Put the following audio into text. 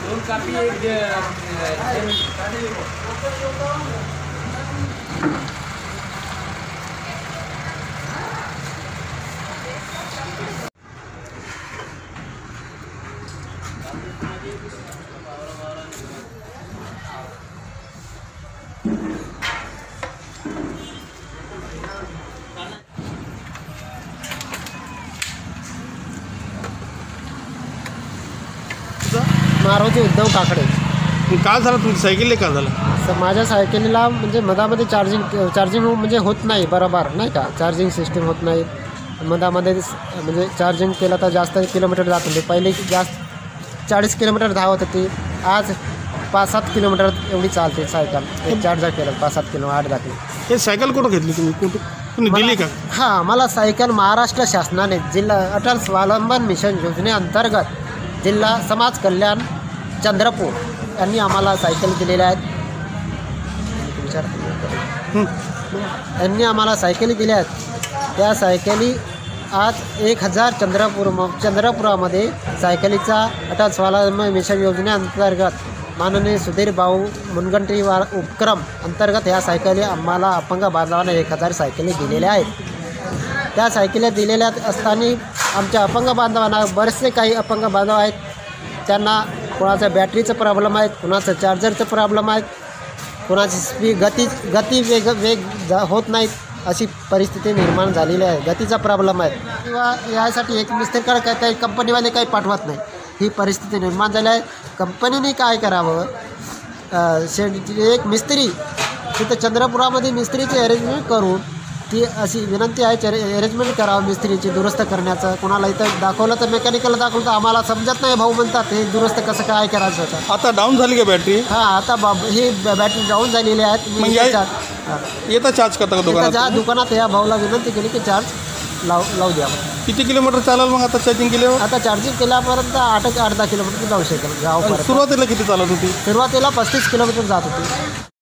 दोन कापी एक मारुती उद्धव काकडे। काय झालं तुमची सायकल का झालं? माझ्या सायकलीला म्हणजे मधामध्ये चार्जिंग म्हणजे होत नाही बरोबर, नाही का, चार्जिंग सिस्टीम होत नाही मधामध्ये। म्हणजे चार्जिंग केलं तर जास्त किलोमीटर जात होते, पहिले जास्त 40 किलोमीटर धावत होती, आज 5-7 किलोमीटर एवढी चालते सायकल। एक चार्जर केलं 5-7 किलो 8-10 किलो। हे सायकल कुठं घेतली तुम्ही? तुम्ही दिली का? हां, मला सायकल महाराष्ट्र शासनाने जिल्हा अटल स्वावलंबन मिशन योजनेअंतर्गत जिल्हा समाज कल्याण चंद्रपूर यांनी आम्हाला सायकल दिलेल्या आहेत। यांनी आम्हाला सायकली दिल्या आहेत। त्या सायकली आज 1000 चंद्रपुरामध्ये सायकलीचा अटल स्वावलंबन मिशन योजनेअंतर्गत माननीय सुधीर भाऊ मुनगंटीवार उपक्रम अंतर्गत ह्या सायकली आम्हाला अपंग बांधवांना 1000 सायकली दिलेल्या आहेत। त्या सायकली दिलेल्या असताना आमच्या अपंग बांधवांना बरेचसे काही अपंग बांधव आहेत, त्यांना कोणाचं बॅटरीचं प्रॉब्लेम आहेत, कोणाचं चार्जरचं प्रॉब्लेम आहेत, कोणाची गती वेग होत नाहीत, अशी परिस्थिती निर्माण झालेली आहे। गतीचा प्रॉब्लेम आहे किंवा यासाठी एक मिस्त्रीकडे काही कंपनीवाले काही पाठवत नाही, ही परिस्थिती निर्माण झाली आहे। कंपनीने काय करावं, एक मिस्त्री तिथं चंद्रपुरामध्ये मिस्त्रीची अरेंजमेंट करून ती अशी विनंती आहे, अरेंजमेंट करावं मिस्त्रीची दुरुस्त करण्याचं। कोणाला इथं दाखवलं तर मेकॅनिकल दाखवलं तर आम्हाला समजत नाही, भाऊ म्हणतात हे दुरुस्त कसं काय करायचं होतं। आता डाऊन झाली का बॅटरी? हां, आता ही बॅटरी डाऊन झालेली आहेत। येता चार्ज करता का दुकानात? ज्या दुकानात या भाऊला विनंती केली की चार्ज लावू द्या। किती किलोमीटर चालेल मग आता चार्जिंग केल्यावर? आता चार्जिंग केल्यापर्यंत 8-10 किलोमीटर जाऊ शकेल गावापर्यंत। सुरुवातीला किती चालत होती? सुरुवातीला 35 किलोमीटर जात होती।